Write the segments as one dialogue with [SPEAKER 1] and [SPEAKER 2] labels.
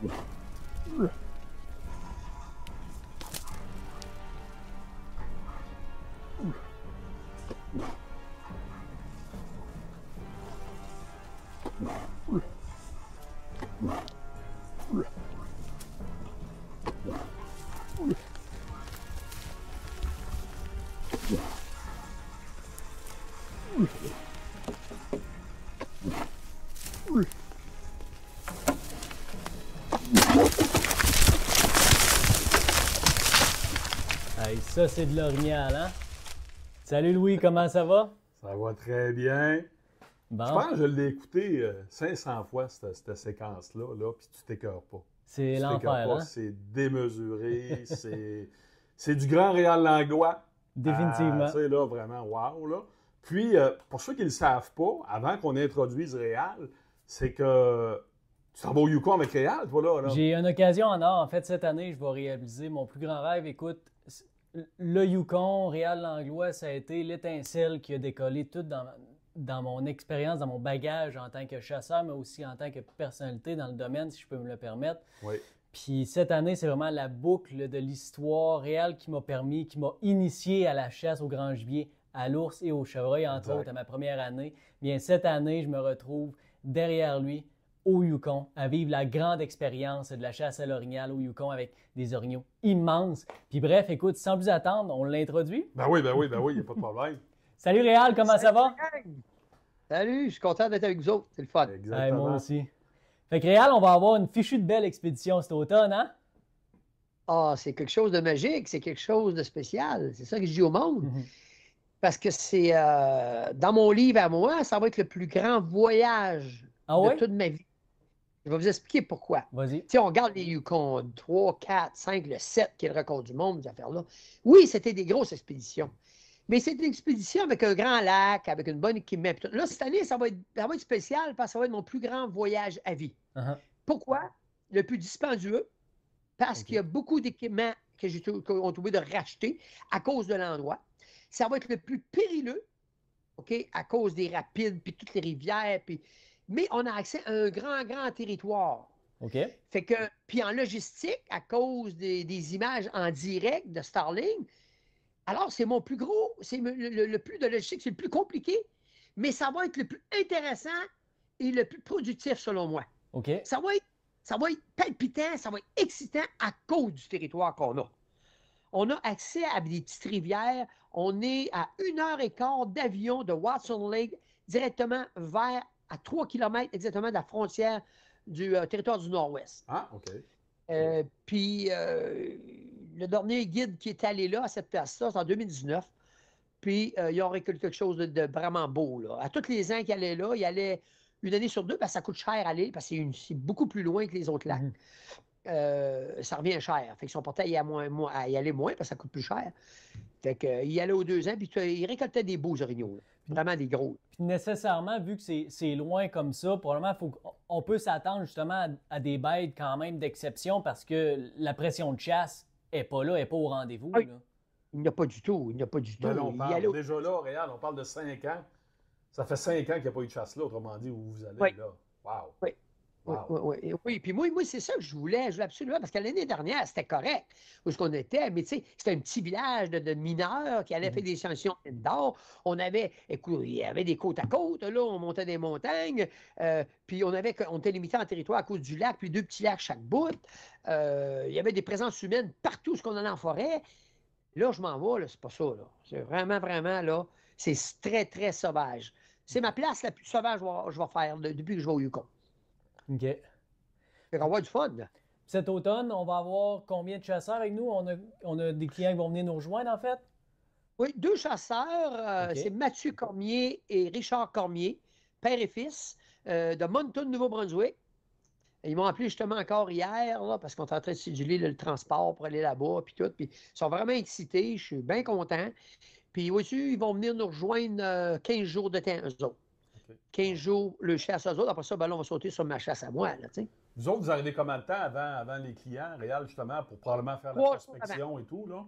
[SPEAKER 1] Hey, ça, c'est de l'orignal, hein? Salut Louis, comment ça va?
[SPEAKER 2] Ça va très bien.
[SPEAKER 1] Bon,
[SPEAKER 2] Je pense que je l'ai écouté 500 fois, cette séquence-là, là, puis tu t'écœures pas.
[SPEAKER 1] c'est
[SPEAKER 2] Tu t'écœures
[SPEAKER 1] l'enfer,
[SPEAKER 2] pas,
[SPEAKER 1] hein?
[SPEAKER 2] c'est démesuré, c'est du grand Réal Langlois.
[SPEAKER 1] Définitivement.
[SPEAKER 2] Tu sais, là, vraiment, wow, là. Puis, pour ceux qui ne le savent pas, avant qu'on introduise Réal, c'est que tu t'en vas au Yukon avec Réal, toi, là.
[SPEAKER 1] J'ai une occasion en or. En fait, cette année, je vais réaliser mon plus grand rêve. Écoute, le Yukon, Réal Langlois, ça a été l'étincelle qui a décollé tout dans mon expérience, dans mon bagage en tant que chasseur, mais aussi en tant que personnalité dans le domaine, si je peux me le permettre.
[SPEAKER 2] Oui.
[SPEAKER 1] Puis cette année, c'est vraiment la boucle de l'histoire réelle qui m'a initié à la chasse au grand gibier, à l'ours et au chevreuil, entre
[SPEAKER 2] Exact.
[SPEAKER 1] autres, à ma première année. Bien, cette année, je me retrouve derrière lui, au Yukon, à vivre la grande expérience de la chasse à l'orignal au Yukon avec des orignaux immenses. Puis bref, écoute, sans plus attendre, on l'introduit.
[SPEAKER 2] Ben oui, il n'y a pas de problème.
[SPEAKER 1] Salut Réal, comment ça va?
[SPEAKER 3] Salut, je suis content d'être avec vous autres. C'est le fun.
[SPEAKER 1] Hey,
[SPEAKER 2] Exactement.
[SPEAKER 1] moi aussi. Fait que Réal, on va avoir une fichue de belle expédition cet automne, hein?
[SPEAKER 3] Ah, c'est quelque chose de magique, c'est quelque chose de spécial. C'est ça que je dis au monde.
[SPEAKER 1] Mhm.
[SPEAKER 3] Parce que c'est dans mon livre à moi, ça va être le plus grand voyage
[SPEAKER 1] Ah
[SPEAKER 3] de
[SPEAKER 1] ouais?
[SPEAKER 3] toute ma vie. Je vais vous expliquer pourquoi.
[SPEAKER 1] Vas-y.
[SPEAKER 3] Tu sais, on regarde les Yukon 3, 4, 5, le 7, qui est le record du monde, ces affaires-là. Oui, c'était des grosses expéditions. Mais c'est une expédition avec un grand lac, avec une bonne équipement. Puis tout. Là, cette année, ça va être spécial parce que ça va être mon plus grand voyage à vie.
[SPEAKER 1] Uh-huh.
[SPEAKER 3] Pourquoi? Le plus dispendieux, parce
[SPEAKER 1] Ok.
[SPEAKER 3] qu'il y a beaucoup d'équipements qu'on est obligé de racheter à cause de l'endroit. Ça va être le plus périlleux, OK, à cause des rapides, puis toutes les rivières. Mais on a accès à un grand, grand territoire.
[SPEAKER 1] OK.
[SPEAKER 3] Fait que, puis en logistique, à cause des images en direct de Starlink, alors c'est mon plus gros, c'est le plus de logistique, c'est le plus compliqué, mais ça va être le plus intéressant et le plus productif selon moi.
[SPEAKER 1] OK.
[SPEAKER 3] Ça va être palpitant, ça va être excitant à cause du territoire qu'on a. On a accès à des petites rivières. On est à 1h15 d'avion de Watson Lake directement à 3 km exactement de la frontière du territoire du Nord-Ouest.
[SPEAKER 2] Ah, OK.
[SPEAKER 3] Puis le dernier guide qui est allé là, à cette place-là, c'est en 2019. Puis ils ont récolté quelque chose de vraiment beau. Là. À tous les ans qu'ils allaient là, ils allaient une année sur deux, parce que ça coûte cher à aller, parce que c'est beaucoup plus loin que les autres lacs.
[SPEAKER 1] Mhm.
[SPEAKER 3] Ça revient cher. Fait qu'ils sont portés à y aller moins, parce que ça coûte plus cher. Fait qu'ils y allaient aux 2 ans, puis ils récoltaient des beaux orignaux. Là. Vraiment des gros.
[SPEAKER 1] Puis nécessairement, vu que c'est loin comme ça, probablement on peut s'attendre justement à des bêtes quand même d'exception parce que la pression de chasse n'est pas là, n'est pas au rendez-vous.
[SPEAKER 3] Oui.
[SPEAKER 1] Là.
[SPEAKER 3] Il n'y a pas du tout. Il n'y a pas du tout.
[SPEAKER 2] Ben là, on
[SPEAKER 3] Il y
[SPEAKER 2] parle,
[SPEAKER 3] allait au-
[SPEAKER 2] déjà là, Réal, on parle de 5 ans. Ça fait 5 ans qu'il n'y a pas eu de chasse là, autrement dit, où vous allez,
[SPEAKER 3] Oui.
[SPEAKER 2] là. Wow.
[SPEAKER 3] Oui. Oui,
[SPEAKER 2] Wow.
[SPEAKER 3] oui. Puis moi c'est ça que je voulais. Je voulais absolument, parce que l'année dernière, c'était correct où est-ce qu'on était. Mais tu sais, c'était un petit village de mineurs qui allaient faire des sanctions indoor. Écoute, il y avait des côtes à côte, là, on montait des montagnes. Puis on était limité en territoire à cause du lac, puis 2 petits lacs chaque bout. Il y avait des présences humaines partout où ce qu'on allait en forêt. Là, je m'en vais, là, c'est pas ça, là. C'est vraiment, vraiment, là, c'est très, très sauvage. C'est ma place la plus sauvage que je vais faire depuis que je vais au Yukon.
[SPEAKER 1] OK.
[SPEAKER 3] Fait qu'on va avoir du fun, là.
[SPEAKER 1] Cet automne, on va avoir combien de chasseurs avec nous? On a des clients qui vont venir nous rejoindre, en fait?
[SPEAKER 3] Oui, 2 chasseurs,
[SPEAKER 1] OK.
[SPEAKER 3] c'est Mathieu Cormier et Richard Cormier, père et fils, de Moncton, Nouveau-Brunswick. Ils m'ont appelé justement encore hier, là, parce qu'on est en train de séduler le transport pour aller là-bas, puis tout. Puis ils sont vraiment excités, je suis bien content. Puis vois-tu, ils vont venir nous rejoindre 15 jours de temps, eux autres.
[SPEAKER 2] OK.
[SPEAKER 3] 15 jours, le chasse aux autres. Après ça, ben là, on va sauter sur ma chasse à moi, là, tu sais.
[SPEAKER 2] Vous autres, vous arrivez combien de temps avant les clients, Réal, justement, pour probablement faire la
[SPEAKER 3] 3 jours
[SPEAKER 2] prospection et tout, là?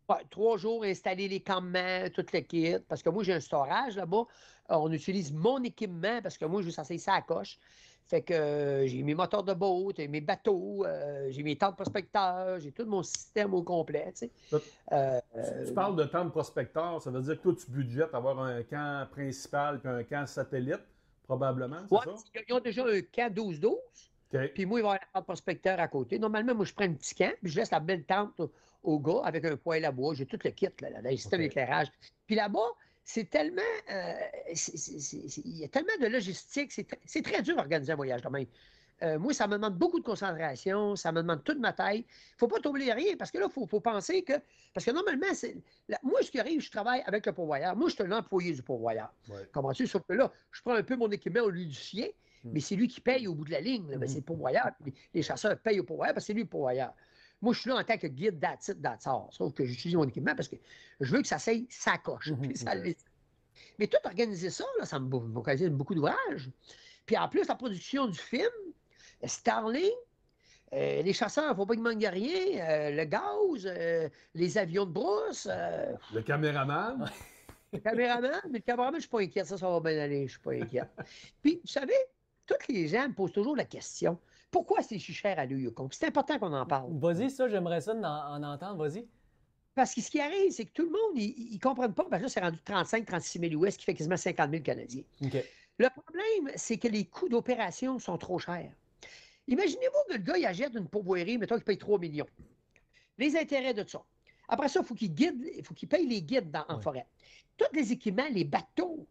[SPEAKER 3] Ouais, 3 jours, installer les campements, tout le kit. Parce que moi, j'ai un storage là-bas. On utilise mon équipement parce que moi, je veux s'asseoir ça à coche. Fait que j'ai mes moteurs de boat, mes bateaux, j'ai mes tentes prospecteurs, j'ai tout mon système au complet. Tu sais.
[SPEAKER 2] Tu parles de temps de prospecteur, ça veut dire que toi, tu budgètes avoir un camp principal puis un camp satellite, probablement, c'est
[SPEAKER 3] Ouais,
[SPEAKER 2] ça?
[SPEAKER 3] ils ont déjà un camp 12-12.
[SPEAKER 2] OK.
[SPEAKER 3] Puis moi, il va y avoir la tente prospecteur à côté. Normalement, moi, je prends un petit camp, puis je laisse la belle tente au gars avec un poêle à bois. J'ai tout le kit, là, le système d'éclairage. Puis là-bas, c'est tellement. Il y a tellement de logistique. C'est très dur d'organiser un voyage de même. Moi, ça me demande beaucoup de concentration, ça me demande toute ma tête. Il ne faut pas t'oublier rien, parce que là, il faut penser que. Parce que normalement, moi, ce qui arrive, je travaille avec le pourvoyeur. Moi, je suis un employé du pourvoyeur.
[SPEAKER 2] Ouais.
[SPEAKER 3] Comprends-tu? Sauf que là, je prends un peu mon équipement au lieu du sien, mais c'est lui qui paye au bout de la ligne. Là. Ben, c'est le pourvoyeur. Les chasseurs payent au pourvoyeur parce que c'est lui le pourvoyeur. Moi, je suis là en tant que guide d'attitude. Sauf que j'utilise mon équipement parce que je veux que ça s'aille, ça coche. Mais tout organiser ça, là, ça me occasionne beaucoup d'ouvrages. Puis en plus, la production du film, Starlink, les chasseurs, il ne faut pas qu'il manque de rien. Le gaz, les avions de brousse.
[SPEAKER 2] Le caméraman.
[SPEAKER 3] Le caméraman, mais le caméraman, je ne suis pas inquiète. Ça va bien aller, je ne suis pas inquiète. Puis, vous savez, tous les gens me posent toujours la question, pourquoi c'est si cher à Yukon? C'est important qu'on en parle.
[SPEAKER 1] Vas-y, ça, j'aimerais ça en entendre, vas-y.
[SPEAKER 3] Parce que ce qui arrive, c'est que tout le monde, ils ne comprennent pas, parce que là, c'est rendu 35-36 000 US, qui fait quasiment 50 000 Canadiens.
[SPEAKER 1] OK.
[SPEAKER 3] Le problème, c'est que les coûts d'opération sont trop chers. Imaginez-vous que le gars, il achète une pourvoirie, mettons qu'il paye 3 millions. Les intérêts de ça. Après ça, il faut qu'il paye les guides en forêt. Tous les équipements, les bateaux,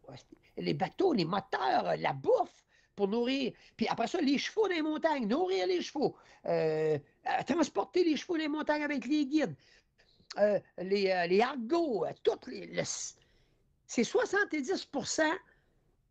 [SPEAKER 3] les moteurs, la bouffe pour nourrir. Puis après ça, les chevaux dans les montagnes, nourrir les chevaux, transporter les chevaux dans les montagnes avec les guides, les argots, c'est 70%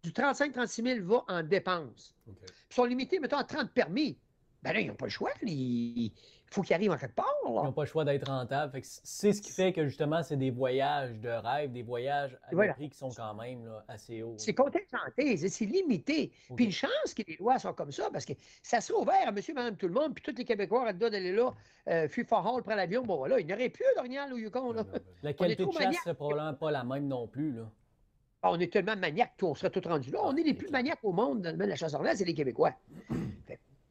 [SPEAKER 3] du 35-36 000 va en dépenses.
[SPEAKER 2] Okay.
[SPEAKER 3] Ils sont limités, mettons, à 30 permis. Ben là, ils n'ont pas le choix. Il faut qu'ils arrivent en quelque part. Là.
[SPEAKER 1] Ils n'ont pas le choix d'être rentables. C'est ce qui fait que, justement, c'est des voyages de rêve, des voyages à des prix qui sont quand même là, assez hauts.
[SPEAKER 3] C'est contingenté, c'est limité. Okay. Puis une chance que les lois sont comme ça, parce que ça serait ouvert à monsieur, madame, tout le monde, puis tous les Québécois auraient le droit d'aller là, Fort Hall, prendre l'avion. Bon, voilà, il n'y aurait plus d'orignal au Yukon. Là.
[SPEAKER 1] La qualité de chasse ne serait probablement pas la même non plus. Là.
[SPEAKER 3] On est tellement maniaques, on serait tous rendus là. On est les plus maniaques au monde dans le domaine de la chasse ornale, c'est les Québécois.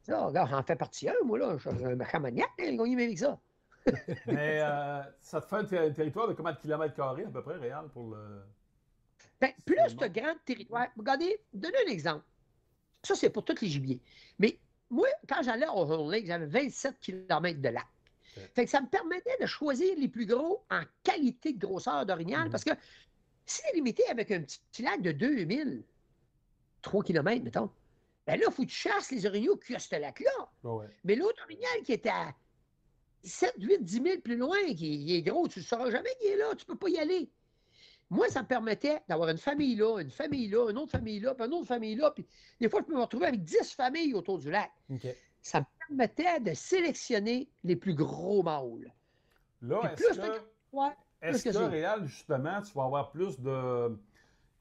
[SPEAKER 3] Ça, regarde, j'en fais partie un, moi, là. Je suis un machin maniaque, j'ai gagné avec ça.
[SPEAKER 2] Mais ça te fait un territoire de combien de kilomètres carrés, à peu près, Réal, pour le...
[SPEAKER 3] Ben, plus ce grand territoire... Regardez, donnez un exemple. Ça, c'est pour tous les gibiers. Mais moi, quand j'allais au Horn Lake, j'avais 27 km de lac. Okay. Fait que ça me permettait de choisir les plus gros en qualité de grosseur d'orignal, parce que si c'est limité avec un petit lac de 2000, 3 km, mettons, ben là, il faut que tu chasses les orignaux qui ont ce lac-là.
[SPEAKER 2] Oh ouais.
[SPEAKER 3] Mais l'autre orignal qui est à 7, 8, 10 000 plus loin, qui est gros, tu ne sauras jamais qu'il est là, tu ne peux pas y aller. Moi, ça me permettait d'avoir une famille là, une autre famille là, puis une autre famille là, puis des fois, je peux me retrouver avec 10 familles autour du lac.
[SPEAKER 1] Okay.
[SPEAKER 3] Ça me permettait de sélectionner les plus gros mâles.
[SPEAKER 2] Là, est-ce que Réal, justement, tu vas avoir plus de...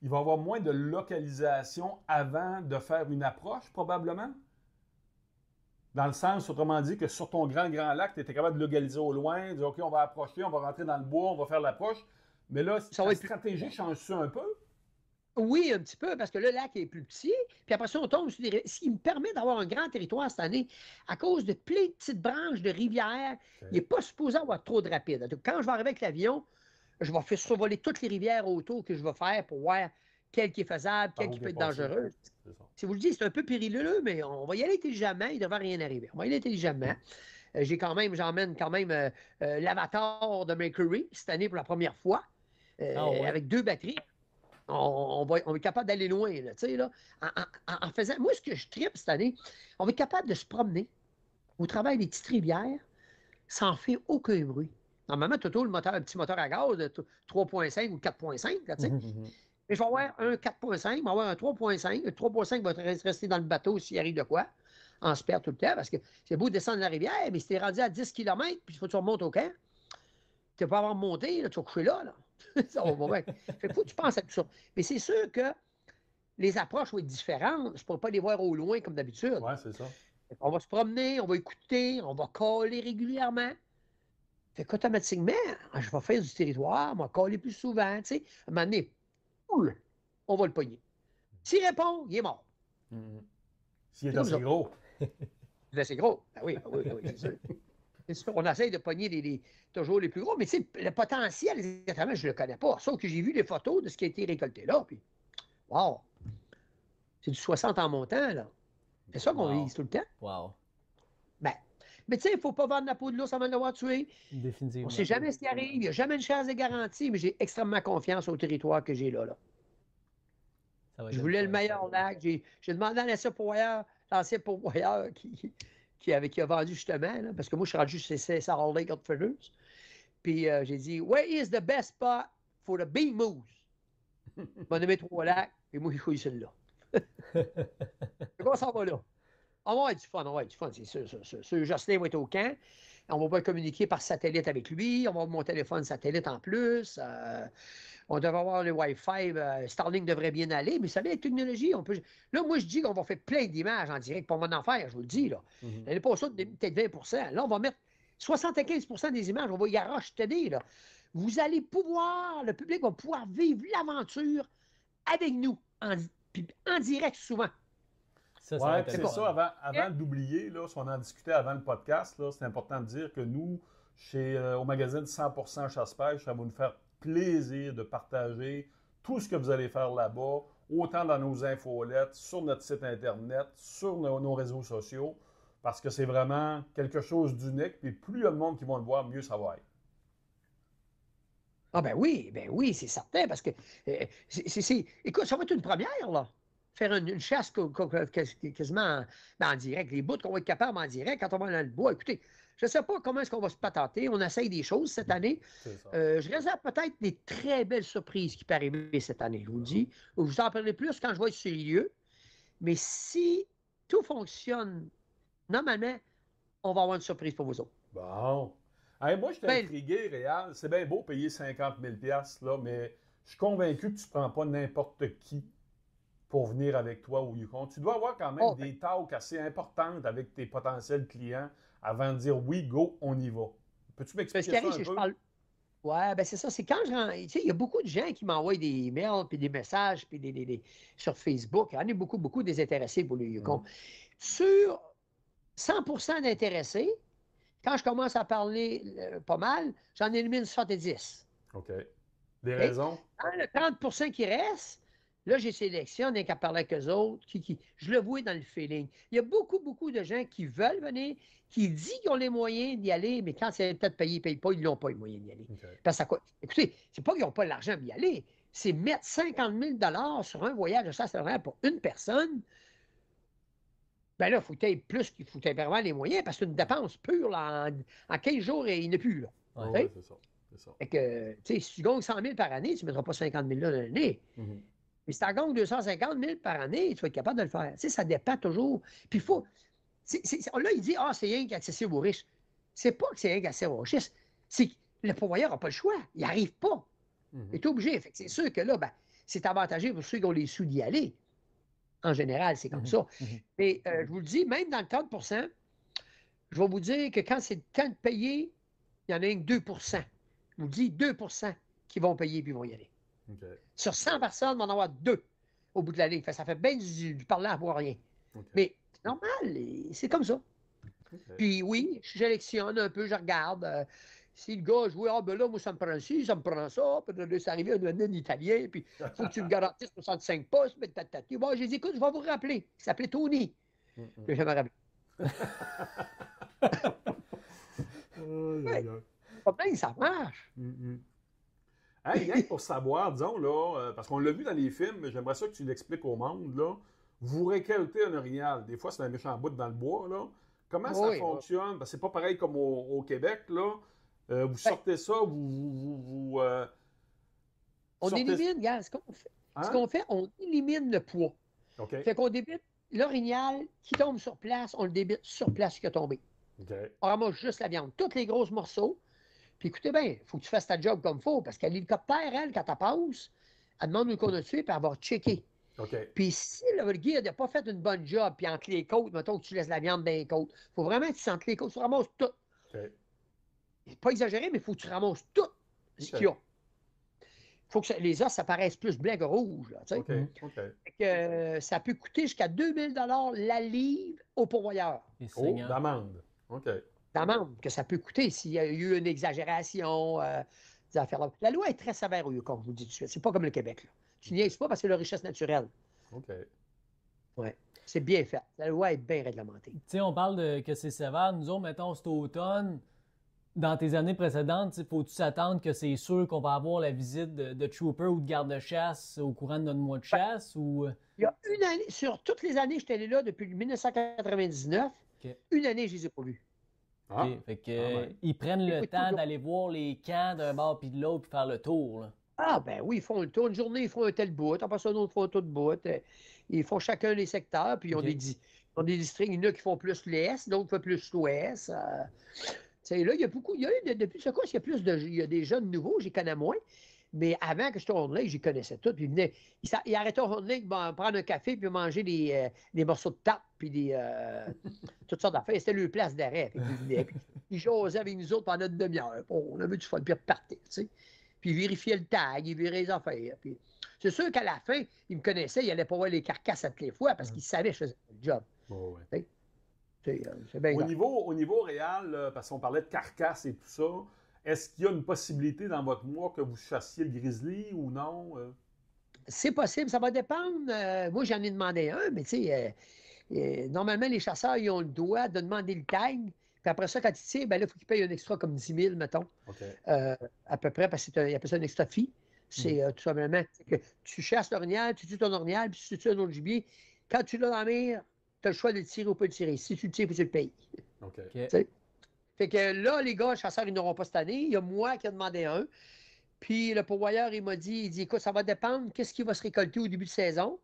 [SPEAKER 2] Il va y avoir moins de localisation avant de faire une approche, probablement? Dans le sens, autrement dit, que sur ton grand lac, tu étais capable de localiser au loin, de dire, OK, on va approcher, on va rentrer dans le bois, on va faire l'approche. Mais là, ta stratégie change-tu un peu?
[SPEAKER 3] Oui, un petit peu, parce que le lac est plus petit. Puis après ça, on tombe sur des... Ce qui me permet d'avoir un grand territoire cette année, à cause de plein de petites branches de rivières, il n'est pas supposé avoir trop de rapides. Donc, quand je vais arriver avec l'avion, je vais faire survoler toutes les rivières autour que je vais faire pour voir quelle qui est faisable, quelle qui peut être dangereuse. Si vous le dites, c'est un peu périlleux, mais on va y aller intelligemment, il ne devrait rien arriver. On va y aller intelligemment. J'emmène quand même l'Avatar de Mercury cette année pour la première fois, avec 2 batteries. On va être capable d'aller loin, là, là, en faisant... Moi, ce que je tripe cette année, on va être capable de se promener au travers des petites rivières sans faire aucun bruit. Normalement, tu as un petit moteur à gaz de 3.5 ou 4.5, là, tu sais. Mais je vais avoir un 4.5, je vais avoir un 3.5. Le 3.5 va rester dans le bateau s'il arrive de quoi. On se perd tout le temps parce que c'est beau de descendre la rivière, mais si tu es rendu à 10 km, puis il faut que tu remontes au camp, tu ne vas pas avoir monté, là, tu vas coucher là. Ça va bien. Fait que faut que tu penses à tout ça. Mais c'est sûr que les approches vont être différentes. Je ne pourrais pas les voir au loin comme d'habitude.
[SPEAKER 2] Oui, c'est ça.
[SPEAKER 3] On va se promener, on va écouter, on va coller régulièrement. Fait qu'automatiquement, je vais faire du territoire, on va coller plus souvent, tu sais. À un moment donné, on va le pogner. S'il répond, il est mort.
[SPEAKER 2] S'il est assez gros.
[SPEAKER 3] Il est assez gros. Ben oui, c'est sûr. C'est sûr. On essaye de pogner toujours les plus gros, mais tu sais, le potentiel, exactement, je ne le connais pas. Sauf que j'ai vu les photos de ce qui a été récolté là, puis wow! C'est du 60 en montant, là. C'est ça qu'on vise tout le temps.
[SPEAKER 1] Wow.
[SPEAKER 3] Ben, mais tu sais, il ne faut pas vendre la peau de l'ours avant de l'avoir tué.
[SPEAKER 1] Définitivement.
[SPEAKER 3] On ne sait jamais ce qui arrive. Il n'y a jamais une chance de garantie, mais j'ai extrêmement confiance au territoire que j'ai là. Je voulais le meilleur lac. J'ai demandé à l'ancien pourvoyeur qui a vendu justement, là, parce que moi, je suis rendu chez Sarah Lake Outfitters. Puis j'ai dit, where is the best spot for the big moose? Il m'a nommé 3 lacs, et moi, il faut celui-là. Comment ça va là? On va avoir du fun, c'est sûr. Jocelyn va être au camp. On va pas communiquer par satellite avec lui. On va avoir mon téléphone satellite en plus. On devrait avoir le Wi-Fi. Starlink devrait bien aller. Mais vous savez, la technologie, on peut. Là, moi, je dis qu'on va faire plein d'images en direct pour mon enfer, je vous le dis. L'année passée, peut-être 20 Là, on va mettre 75 des images. On va y arracher là. Vous allez pouvoir, le public va pouvoir vivre l'aventure avec nous, en direct souvent.
[SPEAKER 2] C'est ça, avant d'oublier, là, si on en discutait avant le podcast, c'est important de dire que nous, au magazine 100% Chasse-Pêche, ça va nous faire plaisir de partager tout ce que vous allez faire là-bas, autant dans nos infolettes, sur notre site Internet, sur nos réseaux sociaux, parce que c'est vraiment quelque chose d'unique, puis plus il y a de monde qui vont le voir, mieux ça va être.
[SPEAKER 3] Ah ben oui, c'est certain, parce que, écoute, ça va être une première, là. Faire une chasse quasiment en direct. Les bouts qu'on va être capable en direct quand on va dans le bois. Écoutez, je ne sais pas comment est-ce qu'on va se patenter. On essaye des choses cette année. Je réserve peut-être des très belles surprises qui peuvent arriver cette année, je vous le dis. Je vous en parlerai plus quand je vais être sur les lieux. Mais si tout fonctionne normalement, on va avoir une surprise pour vous autres.
[SPEAKER 2] Bon. Hey, moi, je suis intrigué, Réal. C'est bien beau payer 50 000 là, mais je suis convaincu que tu ne prends pas n'importe qui pour venir avec toi au Yukon. Tu dois avoir quand même des talks assez importantes avec tes potentiels clients avant de dire oui, go, on y va. Peux-tu m'expliquer ça un peu?
[SPEAKER 3] Oui, ben c'est ça. C'est quand je rentre. Tu sais, il y a beaucoup de gens qui m'envoient des emails, puis des messages, puis sur Facebook. Il y en a beaucoup des intéressés pour le Yukon. Sur 100% d'intéressés, quand je commence à parler pas mal, j'en élimine 70.
[SPEAKER 2] OK. Des raisons?
[SPEAKER 3] Dans le 30% qui reste, là, j'ai sélectionné qu'à parler avec eux autres. Je le vois dans le feeling. Il y a beaucoup de gens qui veulent venir, qui disent qu'ils ont les moyens d'y aller, mais quand c'est peut-être payé, ils ne payent pas, ils n'ont pas les moyens d'y aller.
[SPEAKER 2] Okay.
[SPEAKER 3] Parce que, écoutez, c'est pas qu'ils n'ont pas l'argent d'y aller, c'est mettre 50 000 sur un voyage de chasse pour une personne. Ben là, il faut qu'il faut vraiment les moyens, parce que c'est une dépense pure, là, en 15 jours, et il n'y en a plus, là.
[SPEAKER 2] Oui, c'est ça.
[SPEAKER 3] Fait que, tu sais, si tu gagnes 100 000 par année, tu ne mettras pas 50 000 là dans l'année. Mais si tu en gagnes 250 000 par année, tu vas être capable de le faire. Tu sais, ça dépend toujours. Puis il faut. Là, il dit, c'est rien qu'accessible aux riches. C'est pas que c'est rien qu'accessible aux riches. C'est que le pourvoyeur n'a pas le choix. Il n'arrive pas. Il est obligé. Fait que c'est sûr que là, ben, c'est avantageux pour ceux qui ont les sous d'y aller. En général, c'est comme ça. Mais je vous le dis, même dans le 30 je vais vous dire que quand c'est le temps de payer, il y en a un que 2 Je vous dis 2 qui vont payer et vont y aller.
[SPEAKER 2] Okay.
[SPEAKER 3] Sur 100 personnes, il va en avoir 2 au bout de la ligne. Ça fait bien du parler à voir rien. Okay. Mais c'est normal, c'est comme ça. Okay. Puis oui, je sélectionne un peu, je regarde. Si le gars joue, ben là, moi, ça me prend ci, ça me prend ça. Puis là, c'est arrivé à un Italien, puis il faut que tu me garantisses 65 postes. Mais bon, j'ai dit, écoute, je vais vous rappeler. Il s'appelait Tony. Je vais jamais rappeler. Ouais, ça marche.
[SPEAKER 2] Hey, rien pour savoir, disons, là, parce qu'on l'a vu dans les films, mais j'aimerais ça que tu l'expliques au monde, là. Vous récoltez un orignal. Des fois, c'est un méchant bout dans le bois, là. Comment ça fonctionne? Parce que c'est pas pareil comme au Québec, là. Vous sortez ça, vous
[SPEAKER 3] on élimine, regarde, ce qu'on fait. Hein? Ce qu'on fait, on élimine le poids.
[SPEAKER 2] Okay.
[SPEAKER 3] Fait qu'on débite l'orignal qui tombe sur place, on le débite sur place qui a tombé.
[SPEAKER 2] Okay.
[SPEAKER 3] On ramasse juste la viande, tous les gros morceaux. Puis écoutez bien, il faut que tu fasses ta job comme il faut, parce qu'à l'hélicoptère, elle, quand elle passe, elle demande où qu'on a tué, puis elle va checker.
[SPEAKER 2] Okay.
[SPEAKER 3] Puis si le guide n'a pas fait une bonne job, puis entre les côtes, mettons que tu laisses la viande dans les côtes, il faut vraiment que tu sentes les côtes, tu ramasses tout.
[SPEAKER 2] Okay.
[SPEAKER 3] Pas exagéré, mais il faut que tu ramasses tout ce qu'il y a. Il faut que les os, ça paraisse plus blanc que rouge. Là,
[SPEAKER 2] OK.
[SPEAKER 3] Ça peut coûter jusqu'à 2000 $ la livre au pourvoyeur.
[SPEAKER 2] Oh, d'amende. OK.
[SPEAKER 3] D'amende que ça peut coûter s'il y a eu une exagération. Des affaires là. La loi est très sévère au Yukon, je vous dis tout de suite. C'est pas comme le Québec. Là. Tu niaises pas parce que c'est la richesse naturelle.
[SPEAKER 2] OK.
[SPEAKER 3] Oui. C'est bien fait. La loi est bien réglementée.
[SPEAKER 1] Tu sais, on parle que c'est sévère. Nous autres, mettons, cet automne, dans tes années précédentes, faut-tu s'attendre que c'est sûr qu'on va avoir la visite de trooper ou de garde-chasse au courant de notre mois de chasse? Ou...
[SPEAKER 3] Il y a une année, sur toutes les années, j'étais allé là depuis 1999.
[SPEAKER 1] Okay.
[SPEAKER 3] Une année, je ne les ai pas vus.
[SPEAKER 1] Ah, okay. Fait que, ils prennent le temps d'aller voir les camps d'un bord puis de l'autre puis faire le tour. Là.
[SPEAKER 3] Ah, ben oui, ils font le tour. Une journée, ils font un tel bout. Après ça, une autre fois, un autre bout. Ils font chacun les secteurs. Puis ils ont des districts. Il y en a qui font plus l'Est, d'autres font plus l'Ouest. Là, il y a beaucoup. Depuis ce cours, il y a des jeunes nouveaux, j'y connais moins. Mais avant que je tourne là, j'y connaissais tout. Puis ils arrêtaient au Horn Lake, prendre un café, puis manger des morceaux de tape, puis toutes sortes d'affaires. C'était leur place d'arrêt. Ils jasaient avec nous autres pendant une demi-heure. On avait du fun, puis ils repartaient, tu sais. Puis ils vérifiaient le tag, ils vérifiaient les affaires. Puis... C'est sûr qu'à la fin, ils me connaissaient, ils n'allaient pas voir les carcasses à toutes les fois parce qu'ils savaient que je faisais le job.
[SPEAKER 2] Oh, ouais.
[SPEAKER 3] C'est bien
[SPEAKER 2] au niveau réel, parce qu'on parlait de carcasses et tout ça, est-ce qu'il y a une possibilité dans votre mois que vous chassiez le grizzly ou non?
[SPEAKER 3] C'est possible, ça va dépendre. Moi, j'en ai demandé un, mais tu sais, normalement, les chasseurs, ils ont le droit de demander le tag. Puis après ça, quand ils tirent, ben là, il faut qu'ils payent un extra comme 10 000, mettons.
[SPEAKER 2] Okay.
[SPEAKER 3] À peu près, parce qu'ils appellent ça un extra fee. C'est tout simplement que tu chasses l'orignal, tu tues ton orignal, puis si tu tues un autre gibier, quand tu l'as dans la mire, tu as le choix de le tirer ou pas le tirer. Si tu le tires, puis tu le payes.
[SPEAKER 2] Okay.
[SPEAKER 3] Fait que là, les gars, chasseurs, ils n'auront pas cette année. Il y a moi qui ai demandé un. Puis le pourvoyeur, il m'a dit, écoute, ça va dépendre qu'est-ce qui va se récolter au début de saison.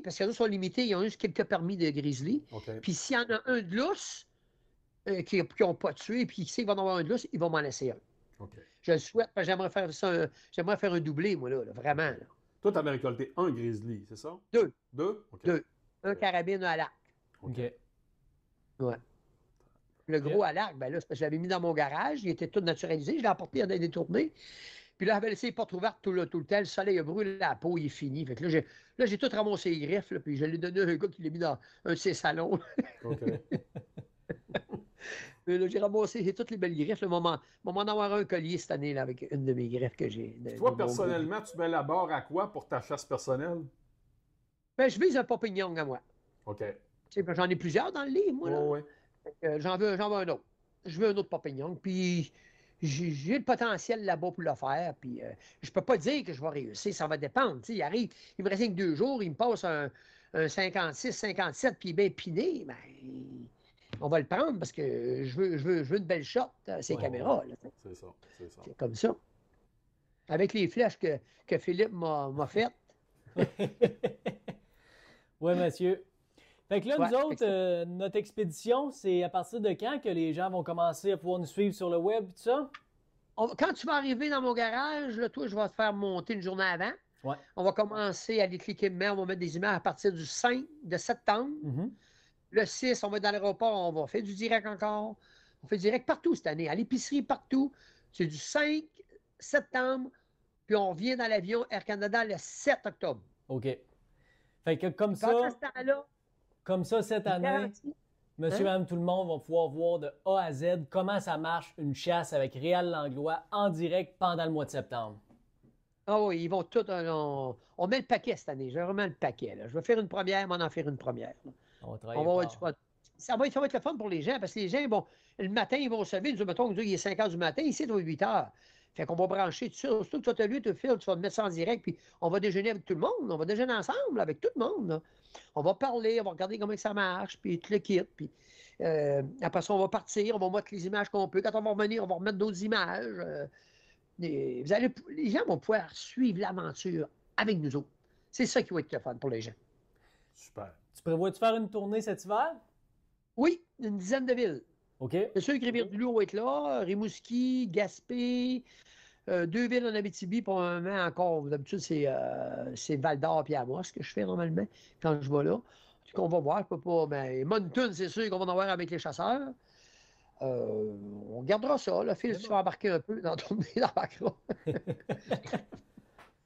[SPEAKER 3] Parce que les autres sont limités, ils ont juste quelques permis de grizzly. Puis s'il y en a un de lousse, qui n'ont pas tué, puis qui sait qu'ils vont en avoir un de lousse, ils vont m'en laisser un. Je le souhaite, parce que j'aimerais faire ça, j'aimerais faire un doublé, moi, là vraiment. Là.
[SPEAKER 2] Toi, tu avais récolté un grizzly, c'est ça?
[SPEAKER 3] Deux.
[SPEAKER 2] Deux?
[SPEAKER 3] Un carabine, un à l'arc. Ouais. Le gros à l'arc, ben là, c'est parce que je l'avais mis dans mon garage, il était tout naturalisé, je l'ai emporté à des tournées. Puis là, j'avais laissé les portes ouvertes tout le temps, le soleil a brûlé la peau, il est fini. Fait que là, j'ai tout ramassé les griffes, là, puis je l'ai donné à un gars qui l'a mis dans un de ses salons. Là, j'ai ramassé toutes les belles griffes. On va m'en avoir un collier cette année là, avec une de mes griffes que j'ai.
[SPEAKER 2] Toi, personnellement, tu mets la barre à quoi pour ta chasse personnelle?
[SPEAKER 3] Ben, je vise un papillon à moi.
[SPEAKER 2] OK.
[SPEAKER 3] Ben, j'en ai plusieurs dans le livre, moi. Là.
[SPEAKER 2] Ouais.
[SPEAKER 3] J'en veux un autre. Je veux un autre papillon. Puis j'ai le potentiel là-bas pour le faire. Puis je peux pas dire que je vais réussir. Ça va dépendre. Il arrive, il me reste que 2 jours, il me passe un 56, 57, puis il est bien piné. Ben, on va le prendre parce que je veux une belle shot à ces caméras. Là.
[SPEAKER 2] C'est ça.
[SPEAKER 3] C'est comme ça. Avec les flèches que Philippe m'a faites.
[SPEAKER 1] Oui, monsieur. Fait que là, nous autres, notre expédition, c'est à partir de quand que les gens vont commencer à pouvoir nous suivre sur le web et tout ça?
[SPEAKER 3] Quand tu vas arriver dans mon garage, là, toi, je vais te faire monter une journée avant.
[SPEAKER 1] Ouais.
[SPEAKER 3] On va commencer à aller cliquer on va mettre des images à partir du 5 de septembre. Le 6, on va dans l'aéroport, on va faire du direct encore. On fait du direct partout cette année, à l'épicerie, partout. C'est du 5 septembre, puis on revient dans l'avion Air Canada le 7 octobre.
[SPEAKER 1] OK. Fait que comme ça, cette année, monsieur, madame, tout le monde va pouvoir voir de A à Z comment ça marche une chasse avec Réal Langlois en direct pendant le mois de septembre.
[SPEAKER 3] Ah oui, ils vont tout... on met le paquet cette année, j'ai vraiment le paquet. Là. Je vais faire une première, mais on en faire une première. Là.
[SPEAKER 1] On va travailler fort.
[SPEAKER 3] Ça va être le fun pour les gens, parce que les gens, bon, le matin, ils vont se lever, mettons qu'il est 5 h du matin, ici, il est 8 h. Fait qu'on va brancher tout ça. Surtout que toi, tu as lu, tu vas te mettre ça en direct, puis on va déjeuner avec tout le monde. On va déjeuner ensemble avec tout le monde. Là. On va parler, on va regarder comment ça marche, puis tout le kit. Puis après ça, on va partir, on va mettre les images qu'on peut. Quand on va revenir, on va remettre d'autres images. Les gens vont pouvoir suivre l'aventure avec nous autres. C'est ça qui va être le fun pour les gens.
[SPEAKER 2] Super.
[SPEAKER 1] Tu prévois-tu faire une tournée cet hiver?
[SPEAKER 3] Oui, une dizaine de villes.
[SPEAKER 1] OK.
[SPEAKER 3] C'est sûr que Rivière-du-Loup va être là, Rimouski, Gaspé, 2 villes en Abitibi pour un moment encore. D'habitude, c'est Val-d'Or et Amos que je fais normalement quand je vais là. En tout cas, on va voir, je peux pas. Mais Moncton, c'est sûr qu'on va en avoir avec les chasseurs. On gardera ça. Là, Phil, si tu vas embarquer un peu dans ton nez, d'embarquera.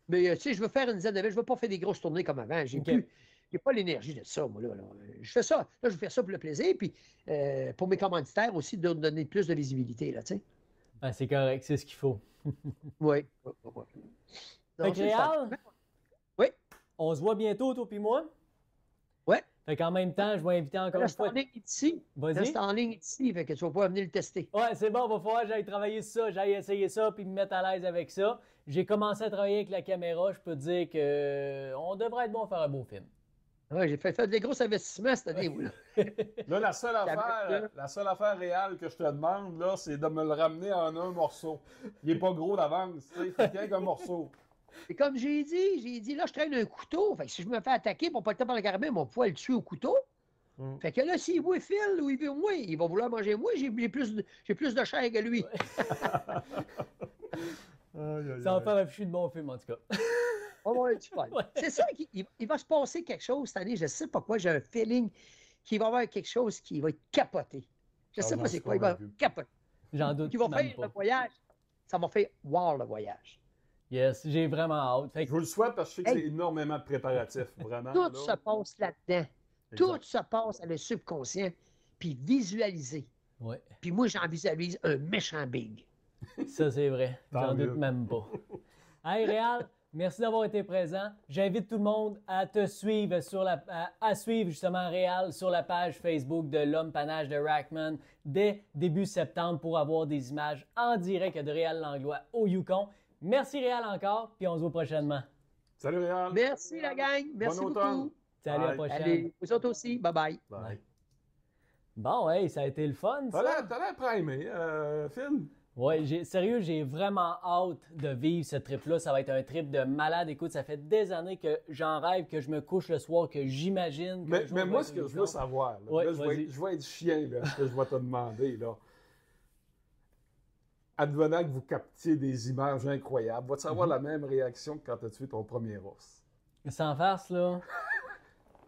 [SPEAKER 3] Mais tu sais, je veux faire une dizaine de mètres. Je ne veux pas faire des grosses tournées comme avant. J'ai pas l'énergie de ça, moi. Là. Je fais ça. Là, je fais ça pour le plaisir. Puis pour mes commanditaires aussi, de donner plus de visibilité. Là, tu sais.
[SPEAKER 1] Ben, c'est correct, c'est ce qu'il faut.
[SPEAKER 3] Oui.
[SPEAKER 1] Fait que Réal,
[SPEAKER 3] oui.
[SPEAKER 1] On se voit bientôt, toi et moi.
[SPEAKER 3] Oui.
[SPEAKER 1] Fait qu'en même temps, je vais inviter encore une fois.
[SPEAKER 3] Reste en ligne ici. Reste en ligne ici, fait que tu vas pas venir le tester.
[SPEAKER 1] Ouais, c'est bon, il va falloir que j'aille travailler sur ça, j'aille essayer ça, puis me mettre à l'aise avec ça. J'ai commencé à travailler avec la caméra, je peux te dire qu'on devrait être bon à faire un beau film.
[SPEAKER 3] Ouais, j'ai fait des gros investissements cette année.
[SPEAKER 2] Là, la seule affaire réelle que je te demande, là, c'est de me le ramener en un morceau. Il n'est pas gros d'avance, tu sais, il faut qu'il y ait un morceau.
[SPEAKER 3] Et comme j'ai dit, là, je traîne un couteau. Fait que si je me fais attaquer pour pas le temps par le carabin, on va pouvoir le tuer au couteau. Fait que là, s'il voit Phil ou il veut moi, il va vouloir manger moi. J'ai plus de chair que lui.
[SPEAKER 1] Ça va faire un fichu de bon film, en tout cas.
[SPEAKER 3] C'est ça, il va se passer quelque chose cette année. Je sais pas quoi, j'ai un feeling qu'il va y avoir quelque chose qui va être capoté. Je sais pas c'est quoi, il va capoter.
[SPEAKER 1] J'en doute.
[SPEAKER 3] Qui va faire le voyage. Ça m'a fait voir le voyage.
[SPEAKER 1] Yes, j'ai vraiment hâte.
[SPEAKER 2] Je vous le souhaite parce que je sais que c'est énormément de préparatifs, vraiment.
[SPEAKER 3] Tout se passe là-dedans. Tout se passe à le subconscient, puis visualiser.
[SPEAKER 1] Ouais.
[SPEAKER 3] Puis moi, j'en visualise un méchant big.
[SPEAKER 1] Ça, c'est vrai. J'en doute même pas. Hey, Réal, merci d'avoir été présent. J'invite tout le monde à te suivre à suivre justement Réal sur la page Facebook de l'Homme Panache de Rackman dès début septembre pour avoir des images en direct de Réal Langlois au Yukon. Merci Réal encore, puis on se voit prochainement.
[SPEAKER 2] Salut Réal.
[SPEAKER 3] Merci la gang. Merci beaucoup.
[SPEAKER 1] Salut, à la prochaine.
[SPEAKER 3] Allez, vous autres aussi. Bye.
[SPEAKER 1] Bon, hey, ça a été le fun, ça.
[SPEAKER 2] T'as l'air primé, Phil.
[SPEAKER 1] Ouais, sérieux, j'ai vraiment hâte de vivre ce trip-là. Ça va être un trip de malade. Écoute, ça fait des années que j'en rêve, que je me couche le soir, que j'imagine.
[SPEAKER 2] Mais moi, ce que je veux savoir, là, je vais être chien, là, ce que je vais te demander, là. Advenant que vous captiez des images incroyables, vas-tu avoir la même réaction que quand tu as tué ton premier ours?
[SPEAKER 1] Sans farce, là.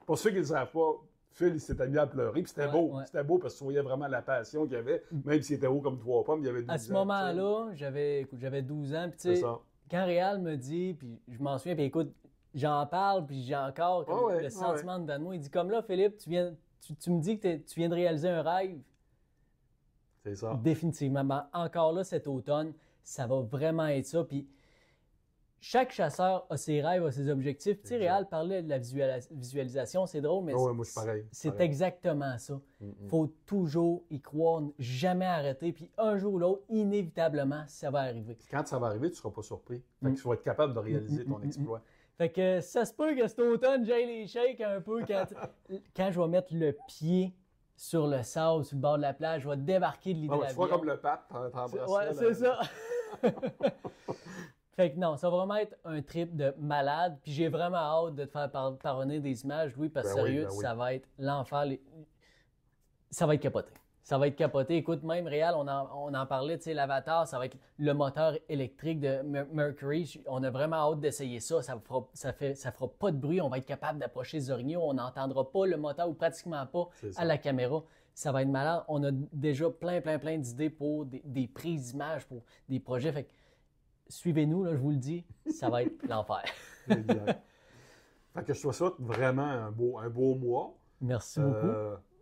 [SPEAKER 2] Pour ceux qui ne le savent pas, Phil, il s'était mis à pleurer, puis c'était beau. C'était beau parce que tu voyais vraiment la passion qu'il y avait, même s'il était haut comme 3 pommes, il y avait 12 ans.
[SPEAKER 1] À ce moment-là, j'avais 12 ans, puis tu sais, quand Réal me dit, puis je m'en souviens, puis écoute, j'en parle, puis j'ai encore le sentiment dedans de moi. Il dit, comme là, Philippe, tu me dis que tu viens de réaliser un rêve.
[SPEAKER 2] C'est ça.
[SPEAKER 1] Définitivement. Ben, encore là, cet automne, ça va vraiment être ça. Puis chaque chasseur a ses rêves, a ses objectifs. Tu sais, Réal parlait de la visualisation, c'est drôle, mais
[SPEAKER 2] moi, je suis pareil.
[SPEAKER 1] C'est exactement ça. Il faut toujours y croire, jamais arrêter. Puis un jour ou l'autre, inévitablement, ça va arriver.
[SPEAKER 2] Quand ça va arriver, tu ne seras pas surpris. Fait que tu vas être capable de réaliser ton exploit.
[SPEAKER 1] Fait que ça se peut que cet automne, j'aille les shakes un peu quand je vais mettre le pied sur le sable, sur le bord de la plage, je vais débarquer de l'hydravion.
[SPEAKER 2] Tu feras comme le pape, t'embrasses.
[SPEAKER 1] Ouais, c'est ça. Fait que non, ça va vraiment être un trip de malade. Puis j'ai vraiment hâte de te faire parvenir des images, Louis, parce que sérieux, ça va être l'enfer. Ça va être capoté. Ça va être capoté. Écoute, même Réal, on en parlait, tu sais, l'Avatar, ça va être le moteur électrique de Mercury. On a vraiment hâte d'essayer ça. Ça fera pas de bruit. On va être capable d'approcher les orignaux. On n'entendra pas le moteur ou pratiquement pas à la caméra. Ça va être malade. On a déjà plein d'idées pour des prises d'images, pour des projets. Fait que suivez-nous, là, je vous le dis, ça va être l'enfer.
[SPEAKER 2] Exact. Fait que je te souhaite vraiment un beau mois.
[SPEAKER 1] Merci beaucoup.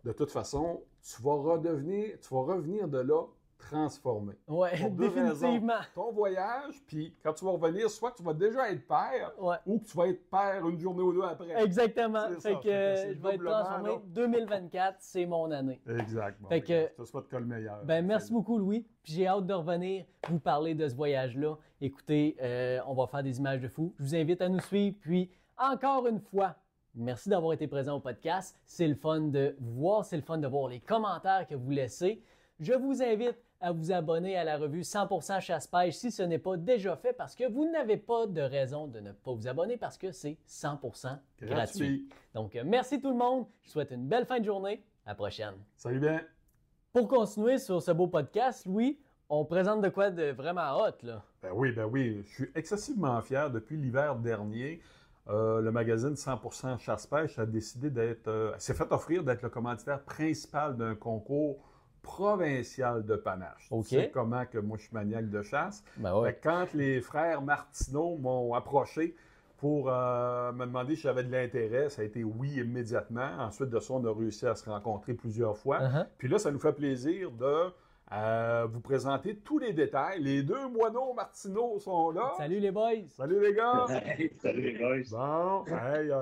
[SPEAKER 2] De toute façon, tu vas revenir de là transformé.
[SPEAKER 1] Oui, définitivement.
[SPEAKER 2] Ton voyage, puis quand tu vas revenir, soit que tu vas déjà être père, ou que tu vas être père une journée ou deux après.
[SPEAKER 1] Exactement. Fait que je vais être transformé. Là. 2024, c'est mon année.
[SPEAKER 2] Exactement.
[SPEAKER 1] Fait que,
[SPEAKER 2] je te souhaite que le meilleur.
[SPEAKER 1] Merci beaucoup, Louis. Puis j'ai hâte de revenir vous parler de ce voyage-là. Écoutez, on va faire des images de fou. Je vous invite à nous suivre. Puis, encore une fois, merci d'avoir été présent au podcast. C'est le fun de vous voir, c'est le fun de voir les commentaires que vous laissez. Je vous invite à vous abonner à la revue 100% Chasse-Pêche si ce n'est pas déjà fait parce que vous n'avez pas de raison de ne pas vous abonner parce que c'est 100% gratuit. Donc, merci tout le monde. Je vous souhaite une belle fin de journée. À la prochaine.
[SPEAKER 2] Salut bien.
[SPEAKER 1] Pour continuer sur ce beau podcast, Louis, on présente de quoi de vraiment hot, là?
[SPEAKER 2] Ben oui. Je suis excessivement fier. Depuis l'hiver dernier, le magazine 100% Chasse-Pêche a décidé s'est fait offrir d'être le commanditaire principal d'un concours provincial de panache.
[SPEAKER 1] OK.
[SPEAKER 2] Tu sais comment que moi, je suis maniaque de chasse.
[SPEAKER 1] Ben ouais.
[SPEAKER 2] Fait que quand les frères Martineau m'ont approché pour me demander si j'avais de l'intérêt, ça a été oui immédiatement. Ensuite de ça, on a réussi à se rencontrer plusieurs fois.
[SPEAKER 1] Uh-huh.
[SPEAKER 2] Puis là, ça nous fait plaisir de vous présenter tous les détails. Les deux moineaux Martineau sont là.
[SPEAKER 1] Salut les boys!
[SPEAKER 2] Salut les gars!
[SPEAKER 4] Salut les boys!
[SPEAKER 2] Bon, hey,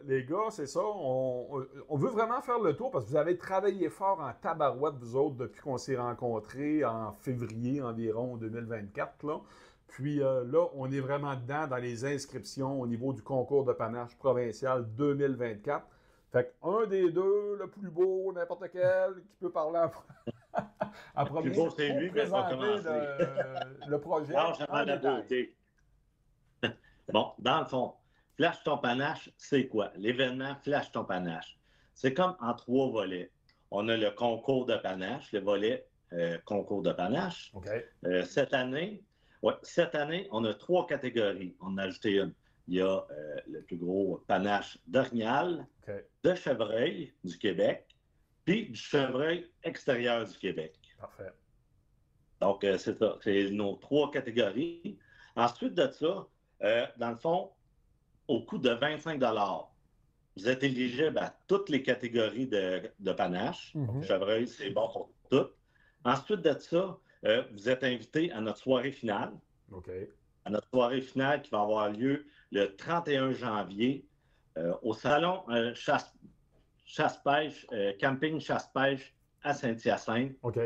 [SPEAKER 2] les gars, c'est ça. On veut vraiment faire le tour parce que vous avez travaillé fort en tabarouette, vous autres, depuis qu'on s'est rencontrés en février environ 2024. Là. Puis là, on est vraiment dedans dans les inscriptions au niveau du concours de panache provincial 2024. Fait qu'un des deux, le plus beau, n'importe quel, qui peut parler en premier,
[SPEAKER 4] le plus beau, c'est lui, mais
[SPEAKER 2] présenter
[SPEAKER 4] on va commencer.
[SPEAKER 2] le projet.
[SPEAKER 4] Largement la beauté. Bon, dans le fond, Flash ton panache, c'est quoi? L'événement Flash ton panache. C'est comme en 3 volets. On a le concours de panache, le volet concours de panache.
[SPEAKER 2] Okay.
[SPEAKER 4] Cette année, on a 3 catégories. On a ajouté une. Il y a le plus gros panache d'orignal, de chevreuil du Québec, puis du chevreuil extérieur du Québec.
[SPEAKER 2] Parfait.
[SPEAKER 4] Donc, c'est ça. C'est nos 3 catégories. Ensuite de ça, dans le fond, au coût de 25 $, vous êtes éligible à toutes les catégories de panache.
[SPEAKER 1] Mm-hmm.
[SPEAKER 4] Chevreuil, c'est bon pour toutes. Ensuite de ça, vous êtes invité à notre soirée finale.
[SPEAKER 2] OK.
[SPEAKER 4] À notre soirée finale qui va avoir lieu le 31 janvier au salon chasse-pêche, camping chasse-pêche à Saint-Hyacinthe.
[SPEAKER 2] OK.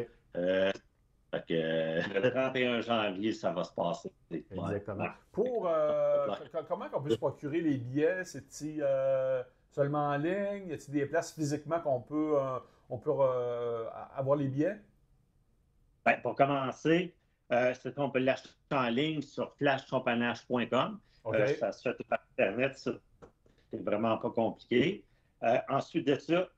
[SPEAKER 4] Fait que, le 31 janvier, ça va se passer.
[SPEAKER 2] Exactement.
[SPEAKER 4] Ouais.
[SPEAKER 2] Pour comment on peut se procurer les billets? C'est-il seulement en ligne? Y a-t-il des places physiquement qu'on peut avoir les billets?
[SPEAKER 4] Ben, pour commencer, c'est qu'on peut l'acheter en ligne sur flashtonpanache.com.
[SPEAKER 2] Okay.
[SPEAKER 4] Ça se fait par Internet, c'est vraiment pas compliqué. Ensuite de ça,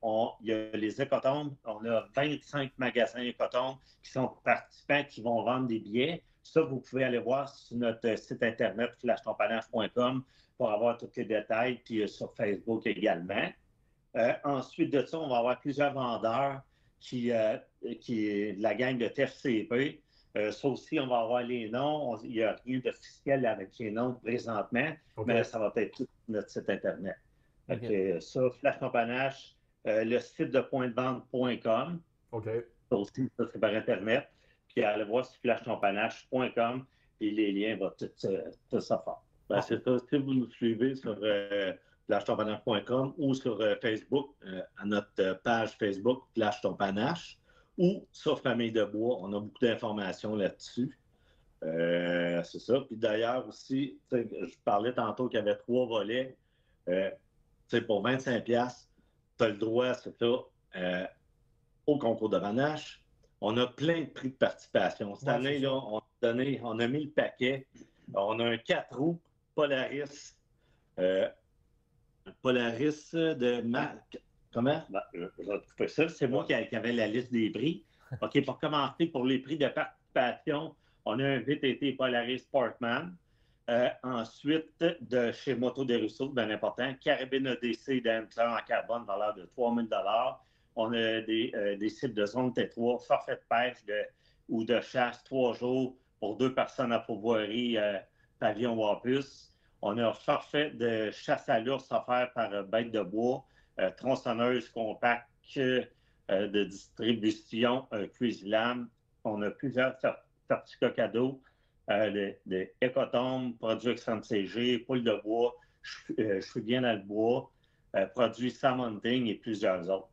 [SPEAKER 4] il y a les écotombes. On a 25 magasins écotombes qui sont participants qui vont vendre des billets. Ça, vous pouvez aller voir sur notre site Internet flashtonpanache.com pour avoir tous les détails, puis sur Facebook également. Ensuite de ça, on va avoir plusieurs vendeurs qui est de la gang de TFCP. Ça aussi, on va avoir les noms. Il n'y a rien d'officiel avec les noms présentement, mais ça va être tout sur notre site Internet. Okay. Ça, Flash ton panache, le site de pointdevente.com.
[SPEAKER 2] OK.
[SPEAKER 4] Ça aussi, ça, c'est par Internet. Puis allez voir sur flashtonpanache.com, puis les liens vont tout ça faire. Ben, c'est ça. Si vous nous suivez sur flashtonpanache.com ou sur Facebook, à notre page Facebook, Flash ton panache, ou sur Famille de Bois, on a beaucoup d'informations là-dessus. C'est ça. Puis d'ailleurs aussi, je parlais tantôt qu'il y avait 3 volets. Pour 25$, tu as le droit, c'est ça, au concours de panache. On a plein de prix de participation. Cette année, là, on a mis le paquet. On a un 4 roues Polaris. Polaris de marque. Comment? Ben, je vais couper ça. C'est moi qui avais la liste des prix. OK, pour commencer, pour les prix de participation, on a un VTT Polaris Sportman. Ensuite, de chez Moto des Ruisseaux, bien important, carabine ADC d'Hamster en carbone, valeur de 3 000 $. On a des sites de zone T3, forfait de pêche ou de chasse 3 jours pour 2 personnes à pourvoirie, pavillon Wapus. On a un forfait de chasse à l'ours offert par Bête de Bois, tronçonneuse compacte de distribution Crazy Lamb. On a plusieurs certificats cadeaux. Des écotombes, produits extrême CG, poule de bois, je suis bien dans le bois, produits Sam Hunting et plusieurs autres.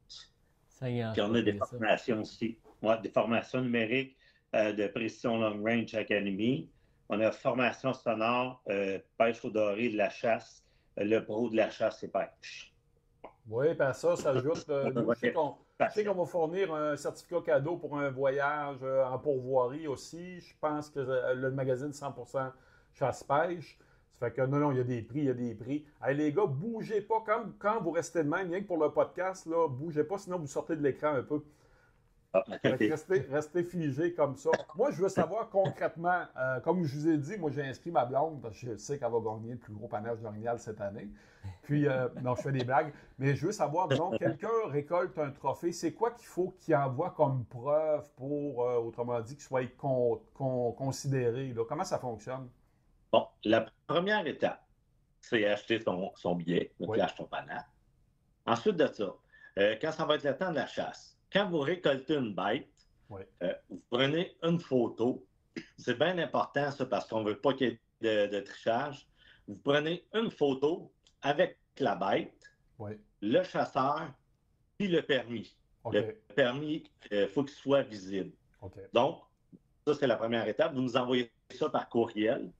[SPEAKER 4] Puis on a des formations aussi, des formations numériques de Précision Long Range Academy. On a formation sonore, pêche au doré, de la chasse, le pro de la chasse et pêche.
[SPEAKER 2] Oui, ben ça s'ajoute. Je sais qu'on va fournir un certificat cadeau pour un voyage en pourvoirie aussi. Je pense que le magazine 100% chasse-pêche. Ça fait que non, il y a des prix, Hey, les gars, bougez pas. Quand vous restez de même, rien que pour le podcast, là, bougez pas, sinon vous sortez de l'écran un peu. Restez figé comme ça. Moi, je veux savoir concrètement, comme je vous ai dit, moi, j'ai inscrit ma blonde parce que je sais qu'elle va gagner le plus gros panache d'Orignal cette année. Puis, non, je fais des blagues, mais je veux savoir, disons, quelqu'un récolte un trophée, c'est quoi qu'il faut qu'il envoie comme preuve pour, autrement dit, qu'il soit considéré? Là? Comment ça fonctionne?
[SPEAKER 4] Bon, la première étape, c'est acheter son billet, donc acheter ton panache. Ensuite de ça, quand ça va être le temps de la chasse, quand vous récoltez une bête, vous prenez une photo. C'est bien important, ça, parce qu'on ne veut pas qu'il y ait de trichage. Vous prenez une photo avec la bête, le chasseur, puis le permis. Le permis, il faut qu'il soit visible. Donc, ça, c'est la première étape. Vous nous envoyez ça par courriel.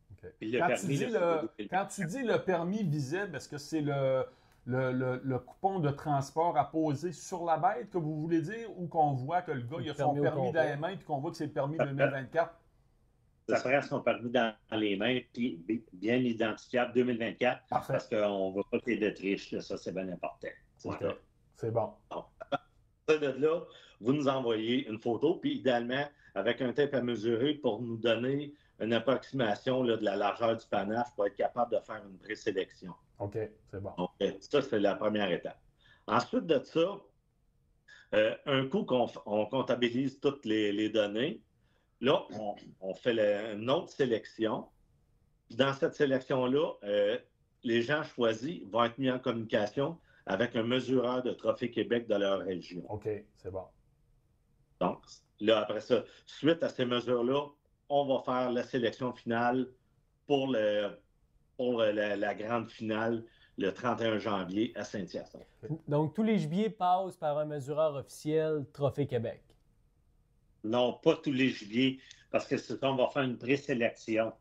[SPEAKER 2] Quand tu dis le permis visible, est-ce que c'est le coupon de transport à poser sur la bête que vous voulez dire, ou qu'on voit que le gars il a son permis dans les mains et qu'on voit que c'est le permis 2024?
[SPEAKER 4] Ça prend son permis dans les mains puis bien identifiable 2024.
[SPEAKER 2] Parfait.
[SPEAKER 4] Parce qu'on ne va pas qu'il y ait de triche. Là, ça, c'est bien important.
[SPEAKER 2] C'est bon.
[SPEAKER 4] Donc, à partir de là, vous nous envoyez une photo, puis idéalement, avec un tape à mesurer pour nous donner une approximation là, de la largeur du panache pour être capable de faire une présélection.
[SPEAKER 2] OK, c'est bon.
[SPEAKER 4] Donc, ça, c'est la première étape. Ensuite de ça, un coup qu'on comptabilise toutes les données, là, on fait une autre sélection. Dans cette sélection-là, les gens choisis vont être mis en communication avec un mesureur de Trophée Québec de leur région.
[SPEAKER 2] OK, c'est bon.
[SPEAKER 4] Donc, là, après ça, suite à ces mesures-là, on va faire la sélection finale pour la grande finale le 31 janvier à Saint-Hyacinthe.
[SPEAKER 1] Donc, tous les gibiers passent par un mesureur officiel Trophée Québec?
[SPEAKER 4] Non, pas tous les gibiers, parce que on va faire une présélection.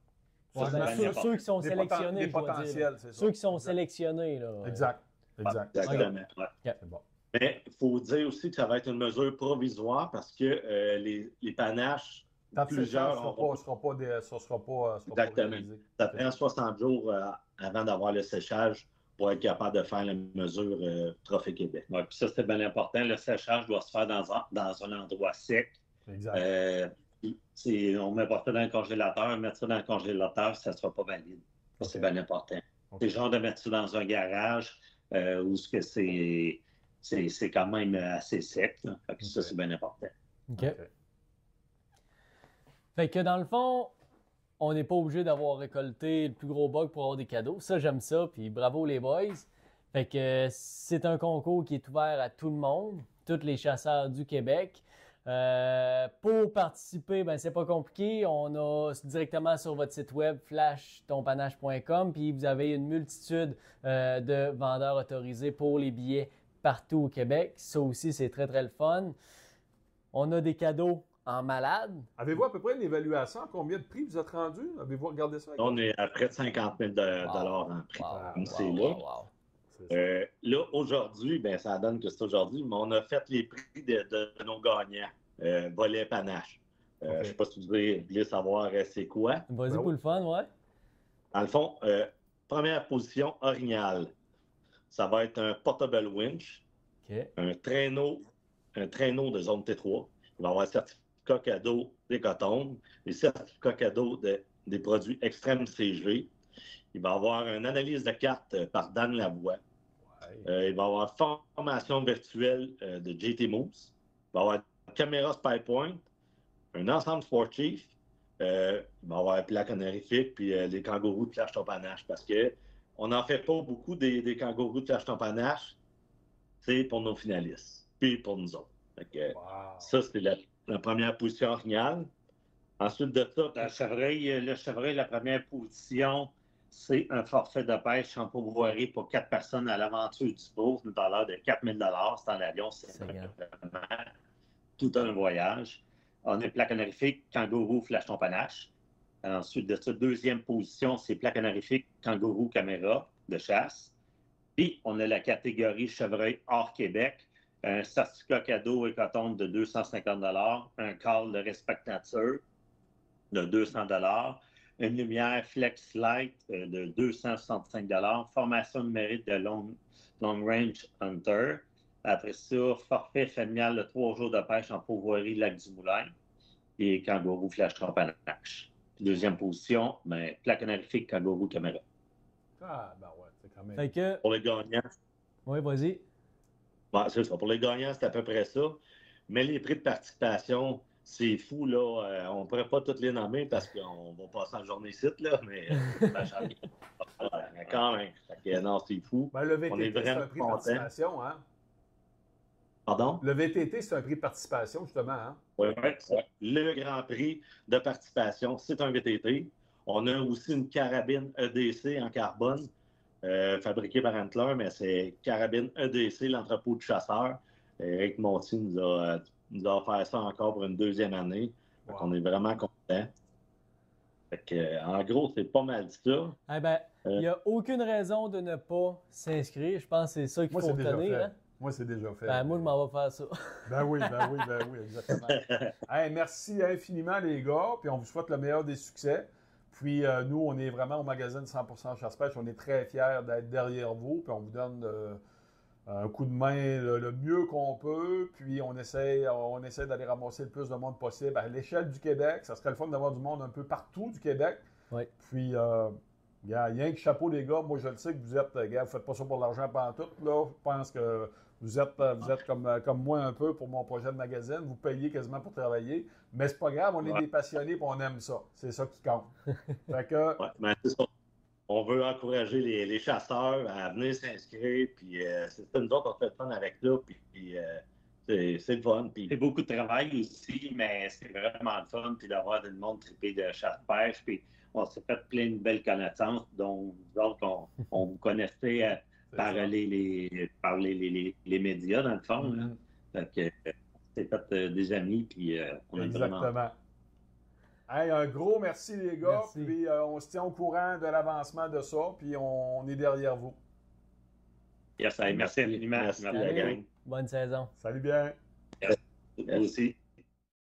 [SPEAKER 1] Ceux qui sont sélectionnés,
[SPEAKER 2] des potentiels, c'est ça.
[SPEAKER 1] Ceux qui sont sélectionnés, là.
[SPEAKER 2] Exact.
[SPEAKER 4] Exactement.
[SPEAKER 2] Ouais. C'est bon.
[SPEAKER 4] Mais il faut dire aussi que ça va être une mesure provisoire parce que les panaches, plusieurs...
[SPEAKER 2] Ça sera pas
[SPEAKER 4] exactement.
[SPEAKER 2] réalisé.
[SPEAKER 4] Ça prend 60 jours avant d'avoir le séchage pour être capable de faire la mesure Trophée Québec. Ouais, puis ça, c'est bien important. Le séchage doit se faire dans un endroit sec.
[SPEAKER 2] Exact.
[SPEAKER 4] On met pas ça dans le congélateur. Mettre ça dans le congélateur, ça ne sera pas valide. Ça, c'est bien important. C'est genre de mettre ça dans un garage où c'est quand même assez sec. Ça, c'est bien important.
[SPEAKER 1] OK. Fait que dans le fond, on n'est pas obligé d'avoir récolté le plus gros bug pour avoir des cadeaux. Ça, j'aime ça. Puis bravo les boys. Fait que c'est un concours qui est ouvert à tout le monde, tous les chasseurs du Québec. Pour participer, ben c'est pas compliqué. On a directement sur votre site web flashtonpanache.com, puis vous avez une multitude de vendeurs autorisés pour les billets partout au Québec. Ça aussi, c'est très, très le fun. On a des cadeaux en malade.
[SPEAKER 2] Avez-vous à peu près une évaluation? Combien de prix vous êtes rendu? Avez-vous regardé ça?
[SPEAKER 4] On est à près de 50 000 en prix. Là, aujourd'hui, ben, ça donne que c'est aujourd'hui, mais on a fait les prix de nos gagnants. Volet panache. Je ne sais pas si vous voulez savoir c'est quoi.
[SPEAKER 1] Vas-y pour le fun, ouais.
[SPEAKER 4] Dans le fond, première position, Orignal. Ça va être un portable winch, un traîneau de zone T3. Il va y avoir un certificat cadeau des cotones, des certificats cadeaux des produits extrêmes CG. Il va y avoir une analyse de cartes par Dan Lavoie. Il va y avoir formation virtuelle de JT Moves. Il va y avoir une caméra SpyPoint, un ensemble sportif. Il va y avoir la honorifique puis les kangourous de Flash Ton Panache parce qu'on n'en fait pas beaucoup des kangourous de Flash Ton Panache. C'est pour nos finalistes, puis pour nous autres. Ça, c'est la première position originale. Ensuite de ça, le chevreuil, la première position, c'est un forfait de pêche en pourvoirie pour 4 personnes à l'aventure du Beau, une valeur de 4 000 $. C'est en avion, c'est vraiment tout un voyage. On a plaque honorifique, kangourou, flash ton panache. Ensuite de ça, deuxième position, c'est plaque honorifique, kangourou, caméra de chasse. Puis, on a la catégorie chevreuil hors Québec, un certificat cadeau et coton de 250 $, un call de respectateur de 200 $, une lumière Flex Light de 265 $, formation numérique de Long Range Hunter, Après ça, forfait familial de 3 jours de pêche en pourvoirie Lac-du-Moulin et kangourou flash trempanache. Deuxième position, mais plaque honorifique kangourou caméra.
[SPEAKER 2] Ah, ben ouais, c'est quand même.
[SPEAKER 1] Fait que...
[SPEAKER 4] Pour les gagnants.
[SPEAKER 1] Oui, vas-y.
[SPEAKER 4] Bon, c'est ça. Pour les gagnants, c'est à peu près ça. Mais les prix de participation, c'est fou, là. On ne pourrait pas toutes les nommer parce qu'on va passer en journée site, là, mais quand même. Non, c'est fou.
[SPEAKER 2] Ben, le VTT, c'est un prix de participation, hein?
[SPEAKER 4] Pardon?
[SPEAKER 2] Le VTT, c'est un prix de participation, justement, hein?
[SPEAKER 4] Oui, le Grand Prix de participation, c'est un VTT. On a aussi une carabine EDC en carbone, fabriquée par Antler, mais c'est carabine EDC, l'entrepôt de chasseurs. Eric Monti nous a offert ça encore pour une deuxième année. Wow. On est vraiment contents. En gros, c'est pas mal ça.
[SPEAKER 1] Eh ben, il n'y a aucune raison de ne pas s'inscrire. Je pense que c'est ça qu'il faut retenir. Hein?
[SPEAKER 2] Moi, c'est déjà fait.
[SPEAKER 1] Ben, moi, je m'en vais faire ça.
[SPEAKER 2] Ben oui, exactement. Hey, merci infiniment, les gars. Puis on vous souhaite le meilleur des succès. Puis nous, on est vraiment au magazine 100% Chasse-Pêche. On est très fiers d'être derrière vous. Puis on vous donne un coup de main le mieux qu'on peut. Puis on essaie d'aller ramasser le plus de monde possible à l'échelle du Québec. Ça serait le fun d'avoir du monde un peu partout du Québec.
[SPEAKER 1] Oui.
[SPEAKER 2] Puis, rien que chapeau, les gars. Moi, je le sais que vous êtes, vous ne faites pas ça pour l'argent pantoute, là. Je pense que vous êtes comme moi un peu pour mon projet de magazine. Vous payez quasiment pour travailler. Mais c'est pas grave, on est des passionnés et on aime ça. C'est ça qui compte. Fait que...
[SPEAKER 4] ben, c'est ça. On veut encourager les chasseurs à venir s'inscrire. Puis c'est ça, nous autres, on fait le fun avec ça. Puis c'est le fun. Puis... C'est beaucoup de travail aussi, mais c'est vraiment le fun. Puis d'avoir du monde trippé de chasse-pêche. Puis on s'est fait plein de belles connaissances. Donc, on vous connaissait par les médias, dans le fond. Mm-hmm. Fait que c'est fait des amis. Puis on a
[SPEAKER 2] exactement.
[SPEAKER 4] Vraiment...
[SPEAKER 2] Hey, un gros merci, les gars. Merci. Puis on se tient au courant de l'avancement de ça. Puis on est derrière vous.
[SPEAKER 4] Yes, merci infiniment. Merci.
[SPEAKER 1] Bonne saison.
[SPEAKER 2] Salut bien.
[SPEAKER 4] Merci. Merci aussi.